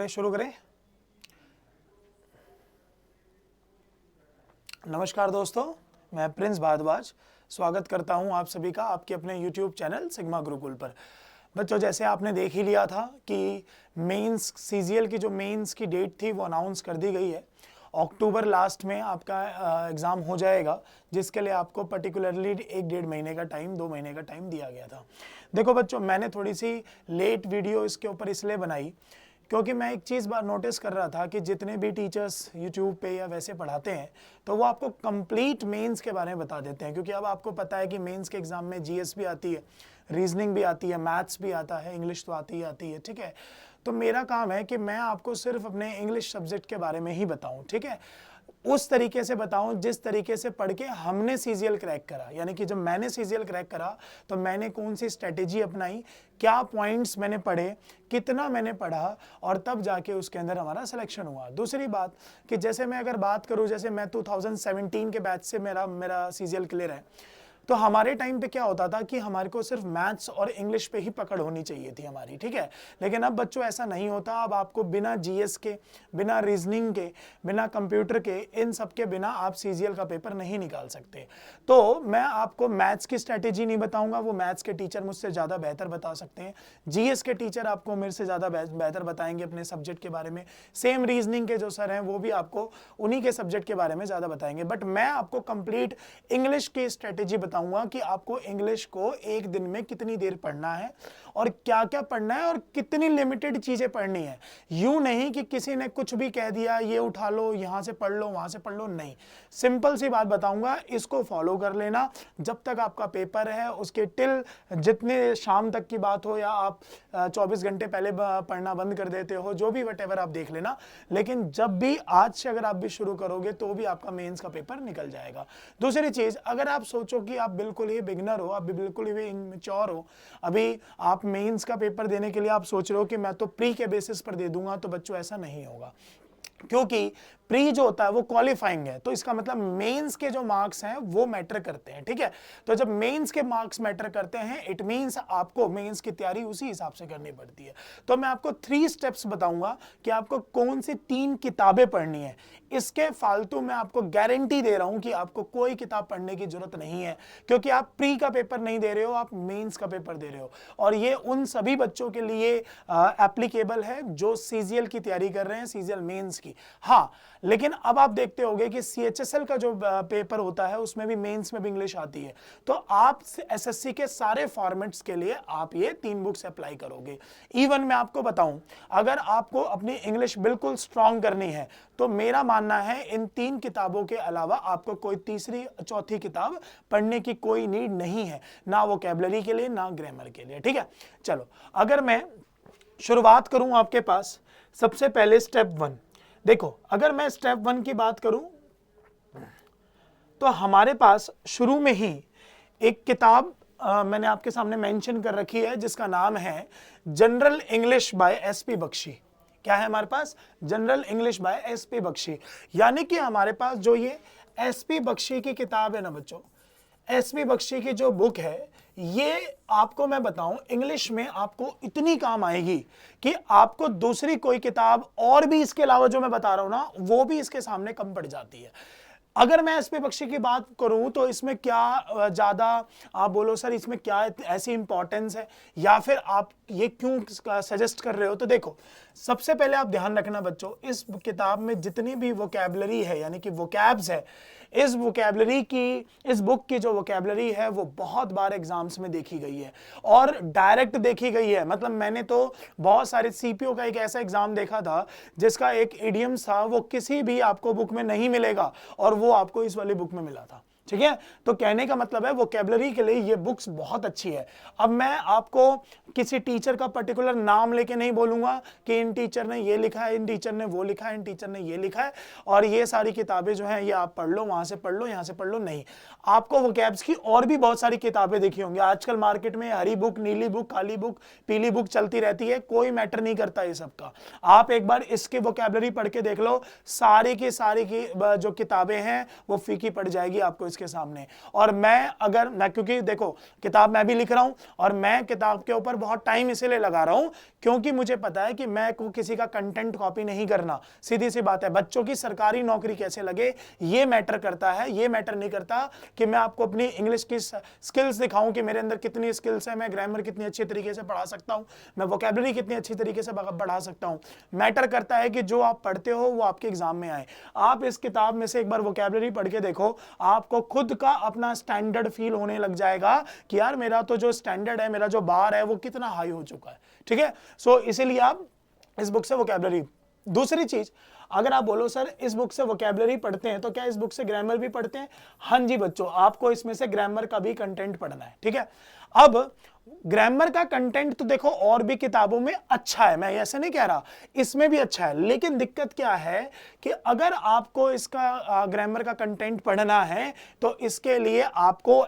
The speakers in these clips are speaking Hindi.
शुरू करें। नमस्कार दोस्तों, मैं प्रिंस भारद्वाज स्वागत करता हूं आप सभी का आपके अपने YouTube चैनल सिग्मा गुरुकुल पर। बच्चों, जैसे आपने देख ही लिया था कि मेंस CGL की जो मेंस की डेट थी वो अनाउंस कर दी गई है। अक्टूबर लास्ट में आपका एग्ज़ाम हो जाएगा, जिसके लिए आपको पर्टिकुलरली 1-1.5 महीने का टाइम, 2 महीने का टाइम दिया गया था। देखो बच्चों, मैंने थोड़ी सी लेट वीडियो इसके ऊपर इसलिए बनाई क्योंकि मैं एक चीज़ बार नोटिस कर रहा था कि जितने भी टीचर्स YouTube पे या वैसे पढ़ाते हैं तो वो आपको कंप्लीट मेंस के बारे में बता देते हैं, क्योंकि अब आपको पता है कि मेंस के एग्ज़ाम में GS भी आती है, रीजनिंग भी आती है, मैथ्स भी आता है, इंग्लिश तो आती है, ठीक है। तो मेरा काम है कि मैं आपको सिर्फ अपने इंग्लिश सब्जेक्ट के बारे में ही बताऊं, ठीक है, उस तरीके से बताऊं जिस तरीके से पढ़ के हमने CGL क्रैक करा। यानी कि जब मैंने CGL क्रैक करा तो मैंने कौन सी स्ट्रेटेजी अपनाई, क्या पॉइंट्स मैंने पढ़े, कितना मैंने पढ़ा, और तब जाके उसके अंदर हमारा सिलेक्शन हुआ। दूसरी बात कि जैसे मैं अगर बात करूं, जैसे मैं 2017 के बैच से मेरा CGL क्लियर है, तो हमारे टाइम पे क्या होता था कि हमारे को सिर्फ मैथ्स और इंग्लिश पे ही पकड़ होनी चाहिए थी हमारी, ठीक है। लेकिन अब बच्चों ऐसा नहीं होता। अब आपको बिना GS के, बिना रीजनिंग के, बिना कंप्यूटर के, इन सब के बिना आप CGL का पेपर नहीं निकाल सकते। तो मैं आपको मैथ्स की स्ट्रैटेजी नहीं बताऊंगा, वो मैथ्स के टीचर मुझसे ज़्यादा बेहतर बता सकते हैं। GS के टीचर आपको मेरे से ज़्यादा बेहतर बताएंगे अपने सब्जेक्ट के बारे में। सेम रीजनिंग के जो सर हैं वो भी आपको उन्हीं के सब्जेक्ट के बारे में ज़्यादा बताएंगे। बट मैं आपको कंप्लीट इंग्लिश की स्ट्रैटेजी बताऊंगा कि आपको इंग्लिश को एक दिन में कितनी देर पढ़ना है और क्या क्या पढ़ना है और कितनी लिमिटेड चीजें पढ़नी है। यूं नहीं कि किसी ने कुछ भी कह दिया, ये उठा लो, यहां से पढ़ लो, वहां से पढ़ लो, नहीं। सिंपल सी बात बताऊंगा, इसको फॉलो कर लेना जब तक आपका पेपर है, उसके टिल जितने शाम तक की बात हो, या आप 24 घंटे पहले पढ़ना बंद कर देते हो, जो भी वटेवर आप देख लेना। लेकिन जब भी आज से अगर आप भी शुरू करोगे तो भी आपका मेंस का पेपर निकल जाएगा। दूसरी चीज, अगर आप सोचो कि आप बिल्कुल ही बिगिनर हो, आप बिल्कुल ही इनमेच्योर हो, अभी आप मेंस का पेपर देने के लिए आप सोच रहे हो कि मैं तो प्री के बेसिस पर दे दूंगा, तो बच्चों ऐसा नहीं होगा। क्योंकि प्री जो होता है वो क्वालिफाइंग है, तो इसका मतलब मेंस के जो मार्क्स हैं वो मैटर करते हैं, ठीक है। तो जब मेंस के मार्क्स मैटर करते हैं, इट मींस आपको मेंस की तैयारी उसी हिसाब से करनी पड़ती है। तो मैं आपको 3 स्टेप्स बताऊंगा कि आपको कौन सी 3 किताबें पढ़नी है। इसके फालतू मैं आपको गारंटी दे रहा हूं कि आपको कोई किताब पढ़ने की जरूरत नहीं है, क्योंकि आप प्री का पेपर नहीं दे रहे हो, आप मेंस का पेपर दे रहे हो। और ये उन सभी बच्चों के लिए एप्लीकेबल है जो CGL की तैयारी कर रहे हैं, CGL मेंस की। हाँ, लेकिन अब आप देखते होंगे कि CHSL का जो पेपर होता है उसमें भी मेंस में भी इंग्लिश आती है। तो आप SSC के सारे फॉर्मेट्स के लिए आप ये 3 बुक्स अप्लाई करोगे। इवन मैं आपको बताऊं, अगर आपको अपनी इंग्लिश बिल्कुल स्ट्रांग करनी है तो मेरा मानना है इन 3 किताबों के अलावा आपको कोई तीसरी चौथी किताब पढ़ने की कोई नीड नहीं है, ना वोकैबुलरी के लिए ना ग्रामर के लिए, ठीक है। चलो, अगर मैं शुरुआत करूं आपके पास, सबसे पहले स्टेप 1 देखो। अगर मैं स्टेप 1 की बात करूं तो हमारे पास शुरू में ही एक किताब मैंने आपके सामने मेंशन कर रखी है, जिसका नाम है General English by SP Bakshi. क्या है हमारे पास? General English by SP Bakshi. यानी कि हमारे पास जो ये SP बख्शी की किताब है ना बच्चों, SP बख्शी की जो बुक है, ये आपको मैं बताऊं इंग्लिश में आपको इतनी काम आएगी कि आपको दूसरी कोई किताब और भी इसके अलावा जो मैं बता रहा हूं ना, वो भी इसके सामने कम पड़ जाती है। अगर मैं SP बख्शी की बात करूं तो इसमें क्या ज्यादा आप बोलो सर इसमें क्या ऐसी इंपॉर्टेंस है, या फिर आप ये क्यों सजेस्ट कर रहे हो, तो देखो सबसे पहले आप ध्यान रखना बच्चों, इस किताब में जितनी भी वोकैबुलरी है, यानी कि वोकैब्स है, इस वोकैबुलरी की, इस बुक की जो वोकैबुलरी है वो बहुत बार एग्जाम्स में देखी गई है और डायरेक्ट देखी गई है। मतलब मैंने तो बहुत सारे CPO का एक ऐसा एग्जाम देखा था जिसका एक इडियम्स था, वो किसी भी आपको बुक में नहीं मिलेगा और वो आपको इस वाली बुक में मिला था, ठीक है। तो कहने का मतलब है वोकैबुलरी के लिए ये बुक्स बहुत अच्छी है। अब मैं आपको किसी टीचर का पर्टिकुलर नाम लेके नहीं बोलूंगा कि इन टीचर ने ये लिखा है, इन टीचर ने वो लिखा है, इन टीचर ने ये लिखा है और ये सारी किताबें जो हैं ये आप पढ़ लो, वहां से पढ़ लो, यहां से पढ़ लो, नहीं। आपको वोकैब्स की और भी बहुत सारी किताबें देखी होंगी आजकल मार्केट में, हरी बुक, नीली बुक, काली बुक, पीली बुक चलती रहती है, कोई मैटर नहीं करता ये सबका। आप एक बार इसकी वोकैबुलरी पढ़ के देख लो, सारी की जो किताबें हैं वो फीकी पड़ जाएगी आपको उसके सामने। और मैं क्योंकि देखो किताब मैं भी लिख रहा हूं और मैं किताब के ऊपर बहुत टाइम इसीलिए लगा रहा हूं क्योंकि मुझे पता है कि मैं को किसी का कंटेंट कॉपी नहीं करना। सीधी सी बात है, बच्चों की सरकारी नौकरी कैसे लगे ये मैटर करता है, ये मैटर नहीं करता कि मैं आपको अपनी इंग्लिश की स्किल्स दिखाऊं कि मेरे अंदर कितनी स्किल्स है, मैं ग्रामर कितनी अच्छी तरीके से पढ़ा सकता हूं, मैं वोकैबुलरी कितनी अच्छी तरीके से पढ़ा सकता हूं। मैटर करता है कि जो आप पढ़ते हो वो आपके एग्जाम में आए। आप इस किताब में से एक बार वोकैबुलरी पढ़ के देखो, आपको खुद का अपना स्टैंडर्ड फील होने लग जाएगा कि यार मेरा तो जो स्टैंडर्ड है, मेरा जो बार है वो कितना हाई हो चुका है। ठीक है, सो इसीलिए आप इस बुक से वोकैबुलरी। दूसरी चीज, अगर आप बोलो सर इस बुक से वोकैबुलरी पढ़ते हैं तो क्या इस बुक से ग्रामर भी पढ़ते हैं? हाँ जी बच्चों, आपको इसमें से ग्रामर का भी कंटेंट पढ़ना है। ठीक है, अब ग्रामर का कंटेंट तो देखो और भी किताबों में अच्छा है, मैं ऐसे नहीं कह रहा, इसमें भी अच्छा है, लेकिन दिक्कत क्या है कि अगर आपको इसका ग्रामर का कंटेंट पढ़ना है तो इसके लिए आपको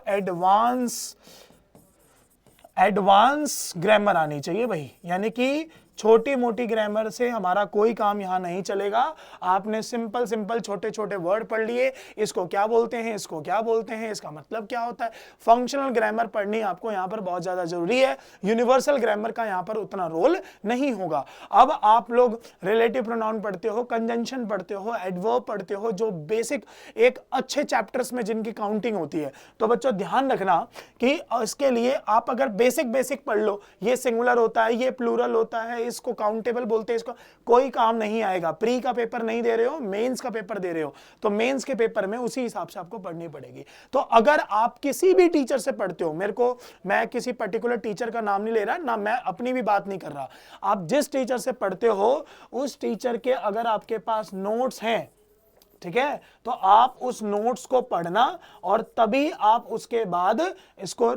एडवांस ग्रामर आनी चाहिए भाई। यानी कि छोटी मोटी ग्रामर से हमारा कोई काम यहां नहीं चलेगा। आपने सिंपल छोटे छोटे वर्ड पढ़ लिए, इसको क्या बोलते हैं, इसको क्या बोलते हैं, इसका मतलब क्या होता है। फंक्शनल ग्रामर पढ़नी आपको यहां पर बहुत ज्यादा जरूरी है। यूनिवर्सल ग्रामर का यहां पर उतना रोल नहीं होगा। अब आप लोग रिलेटिव प्रोनाउन पढ़ते हो, कंजंक्शन पढ़ते हो, एडवर्ब पढ़ते हो, जो बेसिक एक अच्छे चैप्टर्स में जिनकी काउंटिंग होती है। तो बच्चों ध्यान रखना कि इसके लिए आप अगर बेसिक पढ़ लो, ये सिंगुलर होता है, ये प्लूरल होता है, इसको काउंटेबल बोलते हैं, इसको कोई काम नहीं आएगा। प्री का पेपर नहीं दे रहे हो, मेंस का पेपर दे रहे हो, तो मेंस के पेपर में उसी हिसाब से आपको पढ़नी पड़ेगी। तो अगर आप किसी भी टीचर से पढ़ते हो, मैं किसी पर्टिकुलर टीचर का नाम नहीं ले रहा ना, मैं अपनी भी बात नहीं कर रहा, आप जिस टीचर से पढ़ते हो उस टीचर के अगर आपके पास नोट्स हैं, ठीक है, तो आप उस नोट्स को पढ़ना और तभी आप उसके बाद इसको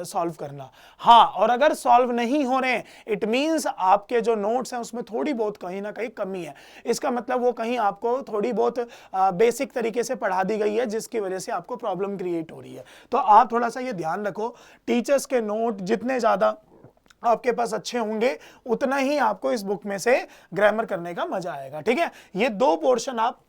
सॉल्व करना। हाँ, और अगर सॉल्व नहीं हो रहे, इट मींस आपके जो नोट्स हैं उसमें थोड़ी बहुत कहीं ना कहीं कमी है। इसका मतलब वो कहीं आपको थोड़ी बहुत बेसिक तरीके से पढ़ा दी गई है जिसकी वजह से आपको प्रॉब्लम क्रिएट हो रही है। तो आप थोड़ा सा ये ध्यान रखो, टीचर्स के नोट जितने ज्यादा आपके पास अच्छे होंगे उतना ही आपको इस बुक में से ग्रामर करने का मजा आएगा। ठीक है, ये दो पोर्शन आप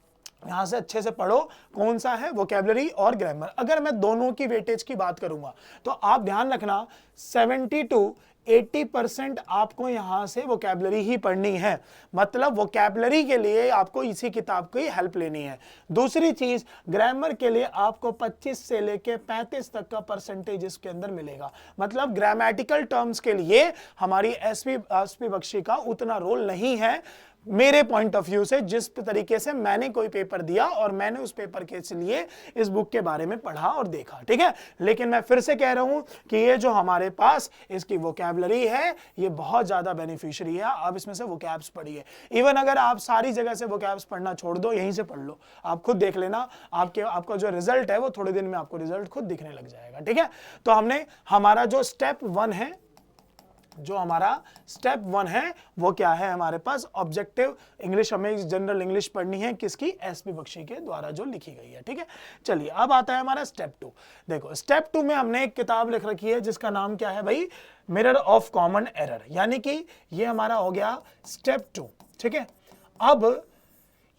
यहां से अच्छे से पढ़ो। कौन सा है? वोकैबुलरी और ग्रामर। अगर मैं दोनों की वेटेज की बात करूंगा तो आप ध्यान रखना 70 to 80% आपको यहां से वोकैबुलरी ही पढ़नी है। मतलब वोकैबुलरी के लिए आपको इसी किताब की हेल्प लेनी है। दूसरी चीज, ग्रामर के लिए आपको 25 से लेके 35 तक का परसेंटेज इसके अंदर मिलेगा। मतलब ग्रामेटिकल टर्म्स के लिए हमारी एसपी बख्शी का उतना रोल नहीं है मेरे पॉइंट ऑफ व्यू से, जिस तरीके से मैंने कोई पेपर दिया और मैंने उस पेपर के लिए इस बुक के बारे में पढ़ा और देखा। ठीक है, लेकिन मैं फिर से कह रहा हूं कि ये जो हमारे पास इसकी वोकैबुलरी है ये बहुत ज्यादा बेनिफिशियरी है। आप इसमें से वोकैब्स पढ़िए। इवन अगर आप सारी जगह से वोकैब्स पढ़ना छोड़ दो, यहीं से पढ़ लो, आप खुद देख लेना, आपका जो रिजल्ट है वो थोड़े दिन में आपको रिजल्ट खुद दिखने लग जाएगा। ठीक है, तो हमारा जो स्टेप 1 है वो क्या है? हमारे पास ऑब्जेक्टिव इंग्लिश, हमें जनरल इंग्लिश पढ़नी है, किसकी? एसपी बख्शी के द्वारा जो लिखी गई है। ठीक है, चलिए अब आता है हमारा स्टेप 2। देखो स्टेप 2 में हमने एक किताब लिख रखी है जिसका नाम क्या है भाई? Mirror of common error. यानी कि ये हमारा हो गया स्टेप 2। ठीक है, अब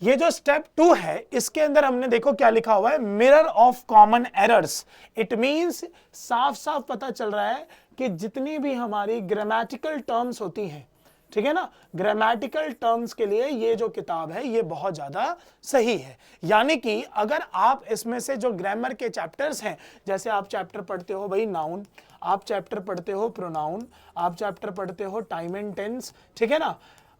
ये जो स्टेप 2 है इसके अंदर हमने देखो क्या लिखा हुआ है, mirror of common errors. It means साफ साफ पता चल रहा है कि जितनी भी हमारी ग्रामेटिकल टर्म्स होती हैं, ठीक है ना, ग्रामेटिकल टर्म्स के लिए ये जो किताब है ये बहुत ज्यादा सही है। यानी कि अगर आप इसमें से जो ग्रामर के चैप्टर्स हैं, जैसे आप चैप्टर पढ़ते हो भाई नाउन, आप चैप्टर पढ़ते हो प्रोनाउन, आप चैप्टर पढ़ते हो टाइम एंड टेंस, ठीक है ना,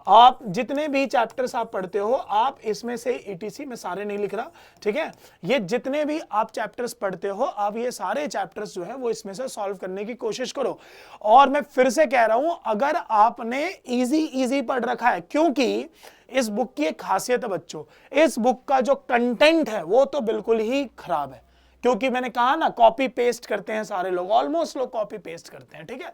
आप जितने भी चैप्टर्स आप पढ़ते हो, आप इसमें से ETC में सारे नहीं लिख रहा, ठीक है, ये जितने भी आप चैप्टर्स पढ़ते हो, आप ये सारे चैप्टर्स जो है वो इसमें से सॉल्व करने की कोशिश करो। और मैं फिर से कह रहा हूं, अगर आपने इजी पढ़ रखा है, क्योंकि इस बुक की एक खासियत है बच्चों, इस बुक का जो कंटेंट है वो तो बिल्कुल ही खराब है। क्योंकि मैंने कहा ना, कॉपी पेस्ट करते हैं सारे लोग, ऑलमोस्ट लोग कॉपी पेस्ट करते हैं। ठीक है,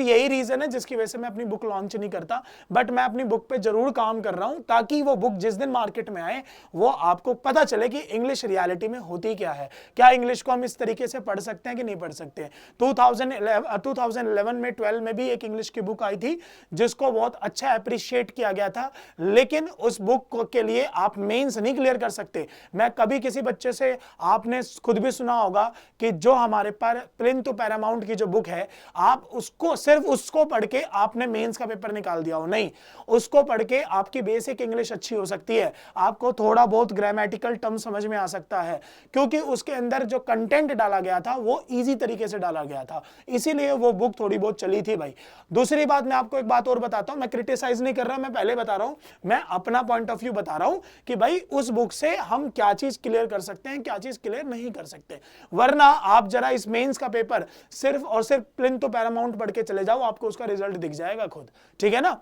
यही रीजन है जिसकी वजह से मैं अपनी बुक लॉन्च नहीं करता, बट मैं अपनी बुक पे जरूर काम कर रहा हूं ताकि वो बुक जिस दिन मार्केट में आए वो आपको पता चले कि इंग्लिश रियलिटी में होती क्या है, क्या इंग्लिश को हम इस तरीके से पढ़ सकते हैं कि नहीं पढ़ सकते। 2011 में 12 में भी एक इंग्लिश की बुक आई थी जिसको बहुत अच्छा अप्रिशिएट किया गया था, लेकिन उस बुक के लिए आप मेंस नहीं क्लियर कर सकते। मैं कभी किसी बच्चे से, आपने खुद भी भी सुना होगा कि जो हमारे प्रिंस टू पैरामाउंट की जो बुक है, आप उसको सिर्फ उसको पढ़ के आपने मेंस का पेपर निकाल दिया हो, नहीं। उसको पढ़ के आपकी बेसिक इंग्लिश अच्छी हो सकती है, आपको थोड़ा बहुत ग्रामेटिकल टर्म समझ में आ सकता है, क्योंकि उसके अंदर जो कंटेंट डाला गया था वो इजी तरीके से डाला गया था, इसीलिए वो बुक थोड़ी बहुत चली थी भाई। दूसरी बात, मैं आपको एक बात और बताता हूं, मैं क्रिटिसाइज नहीं कर रहा, मैं पहले बता रहा हूं, मैं अपना पॉइंट ऑफ व्यू बता रहा हूं कि भाई उस बुक से हम क्या चीज क्लियर कर सकते हैं, क्या चीज क्लियर नहीं कर सकते। वरना आप जरा इस मेंस का पेपर सिर्फ और सिर्फ प्रिंस टू पैरामाउंट पढ़ के चले जाओ, आपको उसका रिजल्ट दिख जाएगा खुद, ठीक है ना।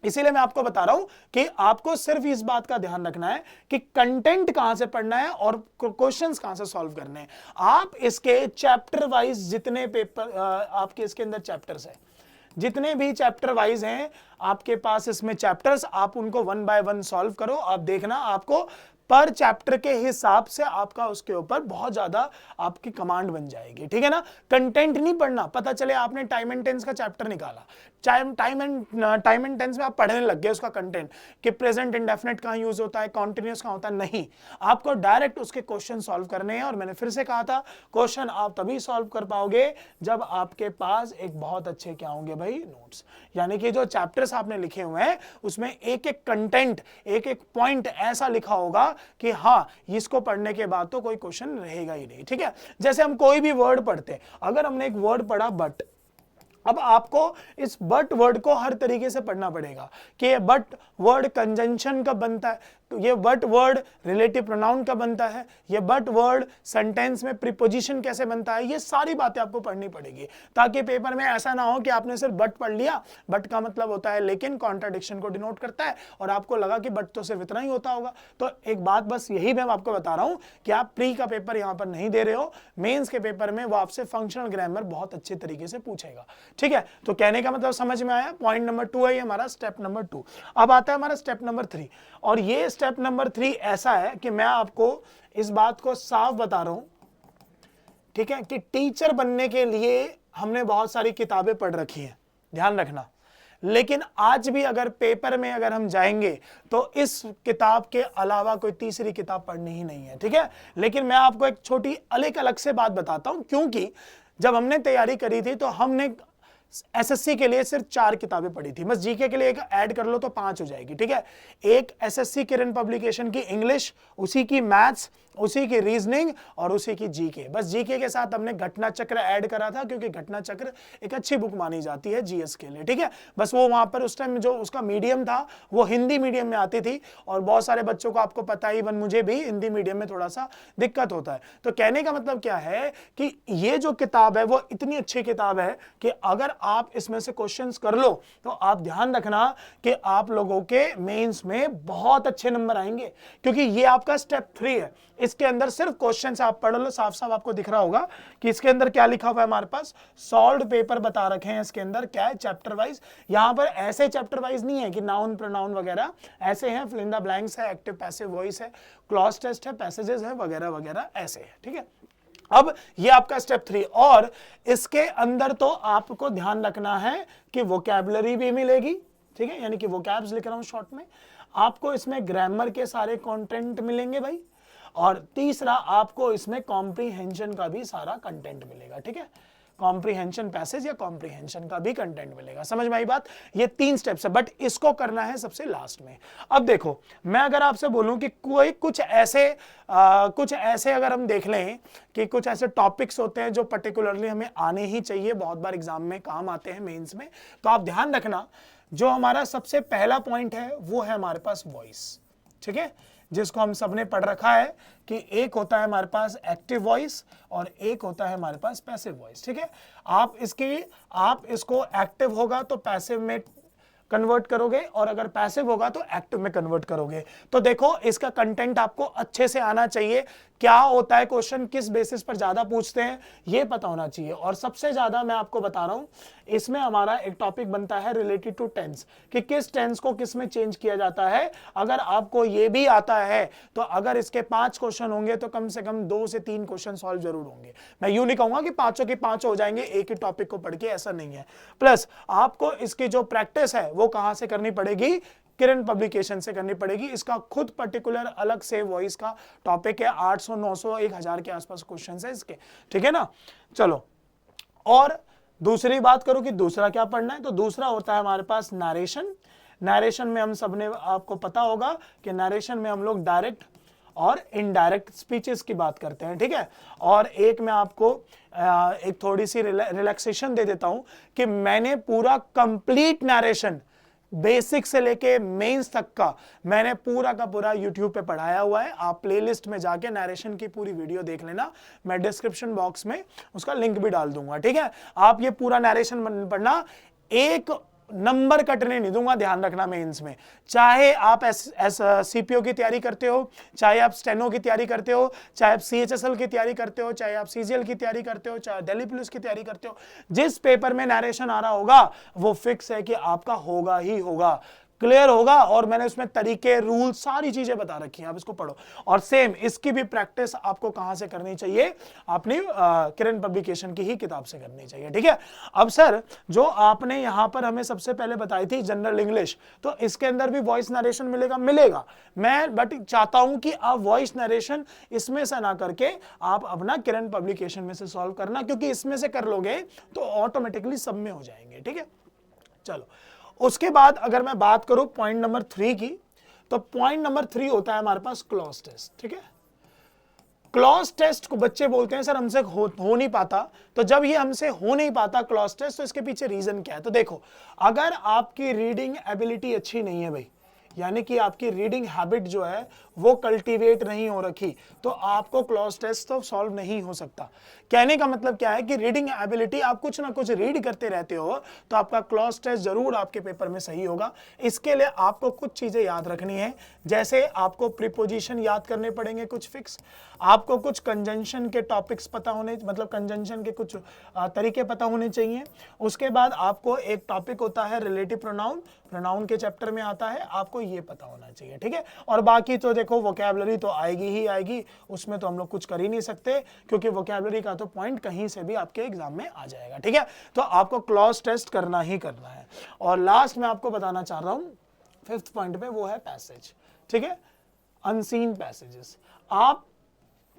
इसीलिए मैं आपको बता रहा हूं कि आपको सिर्फ इस बात का ध्यान रखना है कि कंटेंट कहां से पढ़ना है और क्वेश्चंस कहां से सॉल्व करने हैं। आप इसके चैप्टर वाइज जितने पेपर आपके इसके अंदर चैप्टर्स है, जितने भी चैप्टर वाइज हैं आपके पास इसमें चैप्टर्स, आप उनको 1 बाय 1 सॉल्व करो। आप देखना आपको पर चैप्टर के हिसाब से आपका उसके ऊपर बहुत ज्यादा आपकी कमांड बन जाएगी, ठीक है ना। कंटेंट नहीं पढ़ना, पता चले आपने टाइम एंड टेंस का चैप्टर निकाला, टाइम एंड टेंस में आप पढ़ने लग गए उसका कंटेंट कि प्रेजेंट इंडेफिनिट कहां यूज होता है, कॉन्टिन्यूअस कहां होता है, नहीं। आपको डायरेक्ट उसके क्वेश्चन सॉल्व करने हैं। और मैंने फिर से कहा था, क्वेश्चन आप तभी सॉल्व कर पाओगे जब आपके पास एक बहुत अच्छे क्या होंगे भाई, नोट्स। यानी कि जो चैप्टर्स आपने लिखे हुए हैं उसमें एक एक कंटेंट, एक एक पॉइंट ऐसा लिखा होगा कि हाँ, इसको पढ़ने के बाद तो कोई क्वेश्चन रहेगा ही नहीं, ठीक है। जैसे हम कोई भी वर्ड पढ़ते, अगर हमने एक वर्ड पढ़ा बट, अब आपको इस बट वर्ड को हर तरीके से पढ़ना पड़ेगा कि ये बट वर्ड कंजंक्शन कब बनता है, ये बट वर्ड रिलेटिव प्रोनाउन कब बनता है, ये बट वर्ड सेंटेंस में प्रीपोजिशन कैसे बनता है, ये सारी बातें आपको पढ़नी पड़ेगी, ताकि पेपर में ऐसा ना हो कि आपने सिर्फ बट पढ़ लिया, बट का मतलब होता है लेकिन, कॉन्ट्राडिक्शन को डिनोट करता है, और आपको लगा कि बट तो सिर्फ इतना ही होता होगा। तो एक बात बस यही मैं आपको बता रहा हूं कि आप प्री का पेपर यहां पर नहीं दे रहे हो, मेंस के पेपर में वो आपसे फंक्शनल ग्रामर बहुत अच्छे तरीके से पूछेगा, ठीक है। तो कहने का मतलब समझ में आया। पॉइंट नंबर 2 है हमारा, स्टेप नंबर 2। अब आता है हमारा स्टेप नंबर 3, और ये स्टेप नंबर 3 ऐसा है कि मैं आपको इस बात को साफ बता रहा हूं, ठीक है, कि टीचर बनने के लिए हमने बहुत सारी किताबें पढ़ रखी हैं, ध्यान रखना, लेकिन आज भी अगर पेपर में अगर हम जाएंगे तो इस किताब के अलावा कोई तीसरी किताब पढ़नी ही नहीं है, ठीक है। लेकिन मैं आपको एक छोटी अलग से बात बताता हूं, क्योंकि जब हमने तैयारी करी थी तो हमने एसएससी के लिए सिर्फ 4 किताबें पढ़ी थी, बस जीके के लिए एक ऐड कर लो तो 5 हो जाएगी, ठीक है। एक एसएससी किरण पब्लिकेशन की इंग्लिश, उसी की मैथ्स, उसी की रीजनिंग और उसी की जीके। बस जीके के साथ हमने घटना चक्र ऐड करा था, क्योंकि घटना चक्र एक अच्छी बुक मानी जाती है जीएस के लिए, ठीक है। बस वो वहां पर उस टाइम जो उसका मीडियम था वो हिंदी मीडियम में आती थी, और बहुत सारे बच्चों को आपको पता ही, इवन मुझे भी हिंदी मीडियम में थोड़ा सा दिक्कत होता है। तो कहने का मतलब क्या है कि ये जो किताब है वो इतनी अच्छी किताब है कि अगर आप इसमें से क्वेश्चंस कर लो तो आप ध्यान रखना कि आप लोगों के मेंस में बहुत अच्छे नंबर आएंगे, क्योंकि ये आपका स्टेप 3 है। इसके अंदर सिर्फ क्वेश्चंस आप पढ़ लो, साफ साफ आपको दिख रहा होगा कि इसके अंदर क्या लिखा हुआ है, हमारे पास सॉल्व्ड पेपर बता रखे हैं। इसके अंदर क्या है, चैप्टर वाइज। यहां पर ऐसे चैप्टर वाइज नहीं है कि नाउन प्रोनाउन वगैरह, ऐसे हैं, फिल इन द ब्लैंक्स है, एक्टिव पैसिव वॉइस है, क्लॉज टेस्ट है, पैसेजेस है, वगैरह वगैरह ऐसे है, ठीक है। अब ये आपका स्टेप 3, और इसके अंदर तो आपको ध्यान रखना है कि वोकैबुलरी भी मिलेगी, ठीक है, यानी कि वोकैब्स लिख रहा हूं शॉर्ट में। आपको इसमें ग्रामर के सारे कंटेंट मिलेंगे भाई, और तीसरा आपको इसमें कॉम्प्रीहेंशन का भी सारा कंटेंट मिलेगा, ठीक है। कॉम्प्रीहेंशन पैसेज या कॉम्प्रीहेंशन का भी कंटेंट मिलेगा। समझ में आई बात? ये 3 स्टेप्स है, बट इसको करना है सबसे लास्ट में। अब देखो, मैं अगर आपसे बोलूं कि कोई कुछ ऐसे अगर हम देख लें कि कुछ ऐसे टॉपिक्स होते हैं जो पर्टिकुलरली हमें आने ही चाहिए, बहुत बार एग्जाम में काम आते हैं, मेंस में, तो आप ध्यान रखना, जो हमारा सबसे पहला पॉइंट है वो है हमारे पास वॉइस, ठीक है, जिसको हम सबने पढ़ रखा है कि एक होता है हमारे पास एक्टिव वॉइस और एक होता है हमारे पास पैसिव वॉइस, ठीक है। आप इसको एक्टिव होगा तो पैसिव में कन्वर्ट करोगे, और अगर पैसिव होगा तो एक्टिव में कन्वर्ट करोगे। तो देखो, इसका कंटेंट आपको अच्छे से आना चाहिए, क्या होता है क्वेश्चन, किस बेसिस पर ज्यादा पूछते हैं, ये पता होना चाहिए। और सबसे ज्यादा मैं आपको बता रहा हूं, इसमें हमारा एक टॉपिक बनता है रिलेटेड टू टेंस, कि किस टेंस को किस में चेंज किया जाता है। अगर आपको ये भी आता है तो अगर इसके 5 क्वेश्चन होंगे तो कम से कम 2 से 3 क्वेश्चन सॉल्व जरूर होंगे। मैं यूं नहीं कहूंगा कि 5 के 5 हो जाएंगे एक ही टॉपिक को पढ़ के, ऐसा नहीं है। प्लस आपको इसकी जो प्रैक्टिस है वो कहां से करनी पड़ेगी, किरण पब्लिकेशन से करनी पड़ेगी। इसका खुद पर्टिकुलर अलग से वॉइस का टॉपिक है, 800 900 1000 के आसपास क्वेश्चन है इसके, ठीक है ना। चलो, और दूसरी बात करो कि दूसरा क्या पढ़ना है, तो दूसरा होता है हमारे पास नरेशन। नरेशन में हम सबने, आपको पता होगा कि नरेशन में हम लोग डायरेक्ट और इनडायरेक्ट स्पीचेस की बात करते हैं, ठीक है। और एक मैं आपको एक थोड़ी सी रिलैक्सेशन दे देता हूं कि मैंने पूरा कंप्लीट नरेशन बेसिक से लेके मेंस तक का मैंने पूरा का पूरा YouTube पे पढ़ाया हुआ है। आप प्लेलिस्ट में जाके नरेशन की पूरी वीडियो देख लेना, मैं डिस्क्रिप्शन बॉक्स में उसका लिंक भी डाल दूंगा, ठीक है। आप ये पूरा नरेशन पढ़ना, एक नंबर कटने नहीं दूंगा, ध्यान रखना मेंस में। चाहे आप सीपीओ की तैयारी करते हो, चाहे आप स्टेनो की तैयारी करते हो, चाहे आप सीएचएसएल की तैयारी करते हो, चाहे आप सीजीएल की तैयारी करते हो, चाहे दिल्ली पुलिस की तैयारी करते हो, जिस पेपर में नरेशन आ रहा होगा वो फिक्स है कि आपका होगा ही होगा, क्लियर होगा। और मैंने उसमें तरीके, रूल, सारी चीजें बता रखी हैं, आप इसको पढ़ो। और सेम इसकी भी प्रैक्टिस आपको कहां से करनी चाहिए, अपनी किरण पब्लिकेशन की ही किताब से करनी चाहिए, ठीक है। अब सर, जो आपने यहां पर हमें सबसे पहले बताई थी जनरल इंग्लिश, तो इसके अंदर भी वॉइस नरेशन मिलेगा। मैं बट चाहता हूं कि आप वॉइस नरेशन इसमें से ना करके आप अपना किरण पब्लिकेशन में से सॉल्व करना, क्योंकि इसमें से कर लोगे तो ऑटोमेटिकली सब में हो जाएंगे, ठीक है। चलो, उसके बाद अगर मैं बात करूं पॉइंट नंबर 3 की, तो पॉइंट नंबर 3 होता है हमारे पास क्लॉज टेस्ट, ठीक है। क्लॉज टेस्ट को बच्चे बोलते हैं सर हमसे हो नहीं पाता, तो जब ये हमसे हो नहीं पाता क्लॉज टेस्ट, तो इसके पीछे रीजन क्या है। तो देखो, अगर आपकी रीडिंग एबिलिटी अच्छी नहीं है भाई, यानी कि आपकी रीडिंग हैबिट जो है वो कल्टीवेट नहीं हो रखी, तो आपको क्लॉज टेस्ट तो सॉल्व नहीं हो सकता। कहने का मतलब क्या है कि रीडिंग एबिलिटी, आप कुछ ना कुछ रीड करते रहते हो तो आपका क्लॉज टेस्ट जरूर आपके पेपर में सही होगा। इसके लिए आपको कुछ चीजें याद रखनी है, जैसे आपको प्रीपोजिशन याद करने पड़ेंगे कुछ फिक्स, आपको कुछ कंजंक्शन के टॉपिक्स पता होने, मतलब कंजंक्शन के कुछ तरीके पता होने चाहिए। उसके बाद आपको एक टॉपिक होता है रिलेटिव प्रोनाउन, प्रोनाउन के चैप्टर में आता है, आपको ये पता होना चाहिए, ठीक है। और बाकी तो देखो वोकैबुलरी तो आएगी ही आएगी, उसमें तो हम लोग कुछ कर ही नहीं सकते, क्योंकि वोकैबुलरी का तो पॉइंट कहीं से भी आपके एग्जाम में आ जाएगा, ठीक है। तो आपको क्लॉज टेस्ट करना ही करना है। और लास्ट में आपको बताना चाह रहा हूं 5th पॉइंट पे, वो है पैसेज, ठीक है, अनसीन पैसेजेस। आप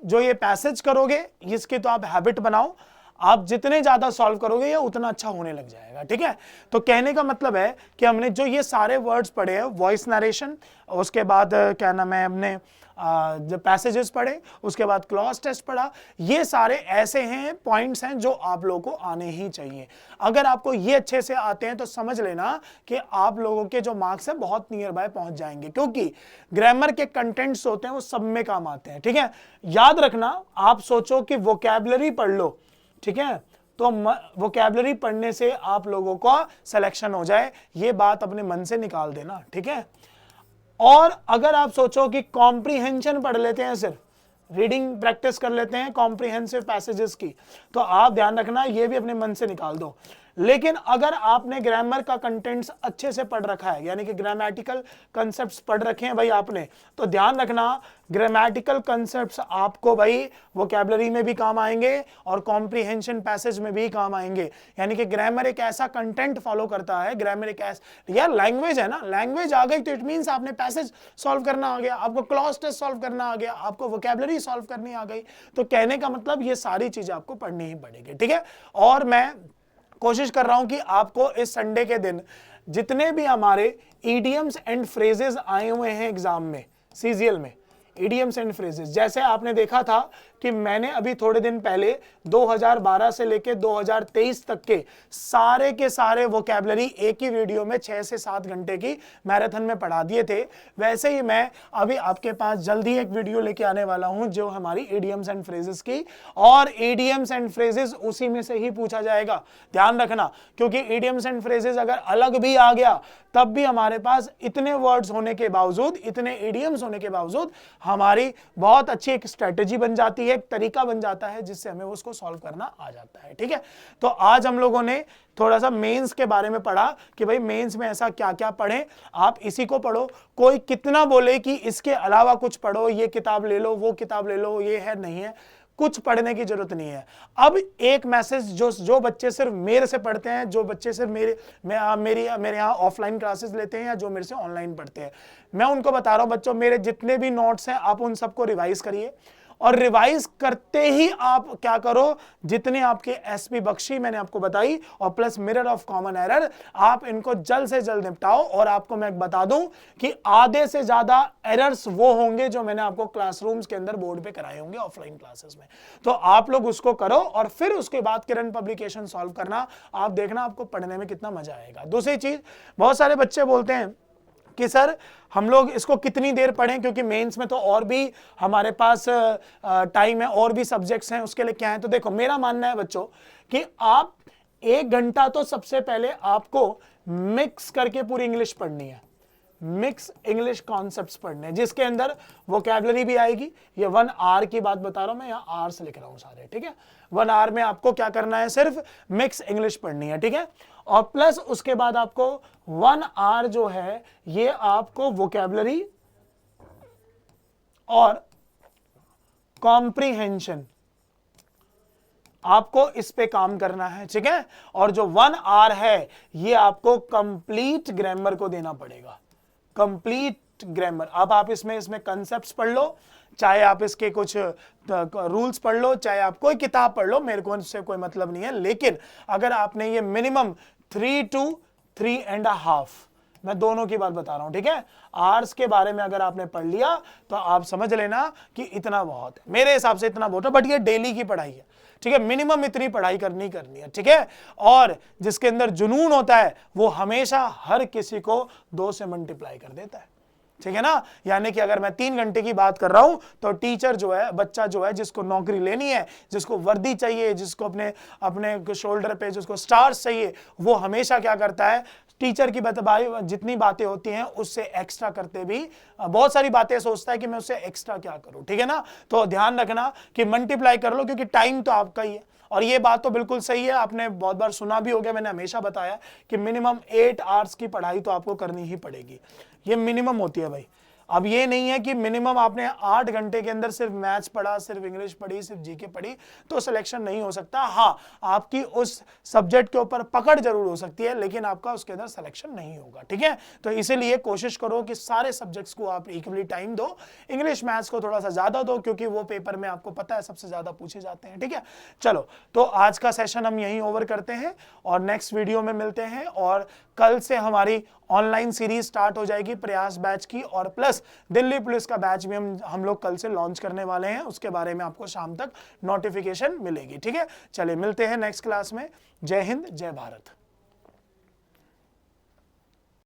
जो ये पैसेज करोगे, इसकी तो आप हैबिट बनाओ, आप जितने ज्यादा सॉल्व करोगे ये उतना अच्छा होने लग जाएगा, ठीक है। तो कहने का मतलब है कि हमने जो ये सारे वर्ड्स पढ़े हैं, वॉइस नरेशन, उसके बाद क्या नाम है, हमने जो पैसेजेस पढ़े, उसके बाद क्लॉज टेस्ट पढ़ा, ये सारे ऐसे हैं पॉइंट्स हैं जो आप लोगों को आने ही चाहिए। अगर आपको ये अच्छे से आते हैं तो समझ लेना कि आप लोगों के जो मार्क्स हैं बहुत नियर बाय पहुंच जाएंगे, क्योंकि ग्रामर के कंटेंट्स होते हैं वो सब में काम आते हैं, ठीक है। याद रखना, आप सोचो कि वोकैबुलरी पढ़ लो, ठीक है, तो वोकैबुलरी पढ़ने से आप लोगों का सिलेक्शन हो जाए, ये बात अपने मन से निकाल देना, ठीक है। और अगर आप सोचो कि कॉम्प्रीहेंशन पढ़ लेते हैं, सिर्फ रीडिंग प्रैक्टिस कर लेते हैं कॉम्प्रीहेंसिव पैसेजेस की, तो आप ध्यान रखना ये भी अपने मन से निकाल दो। लेकिन अगर आपने ग्रामर का कंटेंट्स अच्छे से पढ़ रखा है, यानी कि ग्रामेटिकल कंसेप्ट्स पढ़ रखे हैं भाई आपने, तो ध्यान रखना ग्रामेटिकल कंसेप्ट्स आपको भाई वोकैबुलरी में भी काम आएंगे और कॉम्प्रीहेंशन पैसेज में भी काम आएंगे। यानी कि ग्रामर एक ऐसा कंटेंट फॉलो करता है, ग्रामर एक ऐसा, यार लैंग्वेज है ना, लैंग्वेज आ गई तो इट मींस आपने पैसेज सॉल्व करना आ गया, आपको क्लॉज टेस्ट सॉल्व करना आ गया, आपको वोकैबुलरी सॉल्व करनी आ गई। तो कहने का मतलब ये सारी चीजें आपको पढ़नी ही पड़ेगी, ठीक है। और मैं कोशिश कर रहा हूं कि आपको इस संडे के दिन जितने भी हमारे इडियम्स एंड फ्रेजेस आए हुए हैं एग्जाम में, सीजीएल में, इडियम्स एंड फ्रेजेस, जैसे आपने देखा था कि मैंने अभी थोड़े दिन पहले 2012 से लेके 2023 तक के सारे वोकैबुलरी एक ही वीडियो में 6 से 7 घंटे की मैराथन में पढ़ा दिए थे। वैसे ही मैं अभी आपके पास जल्दी एक वीडियो लेके आने वाला हूं जो हमारी इडियम्स एंड फ्रेजेस की, और इडियम्स एंड फ्रेजेस उसी में से ही पूछा जाएगा, ध्यान रखना, क्योंकि इडियम्स एंड फ्रेजेस अगर अलग भी आ गया तब भी हमारे पास इतने वर्ड्स होने के बावजूद, इतने इडियम्स होने के बावजूद हमारी बहुत अच्छी एक स्ट्रेटेजी बन जाती है, एक तरीका बन जाता है जिससे हमें उसको सॉल्व करना आ जाता है, ठीक है। तो आज हम लोगों ने थोड़ा सा मेंस के बारे में पढ़ा कि भाई मेंस में ऐसा क्या क्या पढ़ें, आप इसी को पढ़ो। कोई कितना बोले कि इसके अलावा कुछ पढ़ो, ये किताब ले लो, वो किताब ले लो, ये है नहीं है, कुछ पढ़ने की जरूरत नहीं है। अब एक मैसेज जो बच्चे सिर्फ मेरे से पढ़ते हैं, जो बच्चे सिर्फ मेरे यहाँ ऑफलाइन क्लासेस लेते हैं या जो मेरे से ऑनलाइन पढ़ते हैं, मैं उनको बता रहा हूं बच्चों, मेरे जितने भी नोट्स हैं आप उन सबको रिवाइज करिए, और रिवाइज करते ही आप क्या करो, जितने आपके एसपी बख्शी मैंने आपको बताई और plus mirror of common error, आप इनको जल्द से जल्द निपटाओ। और आपको मैं बता दूं कि आधे से ज्यादा एरर्स वो होंगे जो मैंने आपको क्लासरूम्स के अंदर बोर्ड पे कराए होंगे ऑफलाइन क्लासेस में, तो आप लोग उसको करो और फिर उसके बाद किरण पब्लिकेशन सॉल्व करना, आप देखना आपको पढ़ने में कितना मजा आएगा। दूसरी चीज, बहुत सारे बच्चे बोलते हैं कि सर हम लोग इसको कितनी देर पढ़ें, क्योंकि मेंस में तो और भी हमारे पास टाइम है, और भी सब्जेक्ट्स हैं, उसके लिए क्या है। तो देखो, मेरा मानना है बच्चों कि आप 1 घंटा तो सबसे पहले आपको मिक्स करके पूरी इंग्लिश पढ़नी है, मिक्स इंग्लिश कॉन्सेप्ट्स पढ़ने, जिसके अंदर वोकैबुलरी भी आएगी। ये 1 आवर की बात बता रहा हूं मैं, यहाँ आवर्स लिख रहा हूं सारे, ठीक है। 1 आवर में आपको क्या करना है, सिर्फ मिक्स इंग्लिश पढ़नी है, ठीक है। और प्लस उसके बाद आपको 1 आवर जो है ये आपको वोकैबुलरी और कॉम्प्रिहेंशन, आपको इस पे काम करना है, ठीक है। और जो 1 आवर है ये आपको कंप्लीट ग्रामर को देना पड़ेगा, कंप्लीट ग्रामर। अब आप इसमें कंसेप्ट्स पढ़ लो, चाहे आप इसके कुछ रूल्स पढ़ लो, चाहे आप कोई किताब पढ़ लो, मेरे को इससे कोई मतलब नहीं है, लेकिन अगर आपने ये मिनिमम 3 to 3.5, मैं दोनों की बात बता रहा हूं, ठीक है। आर्ट्स के बारे में अगर आपने पढ़ लिया तो आप समझ लेना कि इतना बहुत है, मेरे हिसाब से इतना बहुत है, बट ये डेली की पढ़ाई है, ठीक है। मिनिमम इतनी पढ़ाई करनी है, ठीक है। और जिसके अंदर जुनून होता है वो हमेशा हर किसी को 2 से मल्टीप्लाई कर देता है, ठीक है ना। यानी कि अगर मैं 3 घंटे की बात कर रहा हूं तो टीचर जो है, बच्चा जो है, जिसको नौकरी लेनी है, जिसको वर्दी चाहिए, जिसको अपने शोल्डर पे जिसको स्टार्स चाहिए, वो हमेशा क्या करता है, टीचर की बताई जितनी बातें होती हैं उससे एक्स्ट्रा करते भी बहुत सारी बातें सोचता है कि मैं उससे एक्स्ट्रा क्या करूं, ठीक है ना। तो ध्यान रखना कि मल्टीप्लाई कर लो, क्योंकि टाइम तो आपका ही है। और ये बात तो बिल्कुल सही है, आपने बहुत बार सुना भी होगा, मैंने हमेशा बताया कि मिनिमम 8 आवर्स की पढ़ाई तो आपको करनी ही पड़ेगी, ये मिनिमम होती है भाई। अब ये नहीं है कि मिनिमम आपने 8 घंटे के अंदर सिर्फ मैथ्स पढ़ा, सिर्फ इंग्लिश पढ़ी, सिर्फ जीके पढ़ी तो सिलेक्शन नहीं हो सकता। हाँ, आपकी उस सब्जेक्ट के ऊपर पकड़ जरूर हो सकती है, लेकिन आपका उसके अंदर सिलेक्शन नहीं होगा, ठीक है। तो इसीलिए कोशिश करो कि सारे सब्जेक्ट्स को आप इक्वली टाइम दो, इंग्लिश मैथ्स को थोड़ा सा ज्यादा दो, क्योंकि वो पेपर में आपको पता है सबसे ज्यादा पूछे जाते हैं, ठीक है। चलो, तो आज का सेशन हम यहीं ओवर करते हैं और नेक्स्ट वीडियो में मिलते हैं। और कल से हमारी ऑनलाइन सीरीज स्टार्ट हो जाएगी प्रयास बैच की, और प्लस दिल्ली पुलिस का बैच भी हम लोग कल से लॉन्च करने वाले हैं, उसके बारे में आपको शाम तक नोटिफिकेशन मिलेगी, ठीक है। चलिए मिलते हैं नेक्स्ट क्लास में। जय हिंद, जय भारत।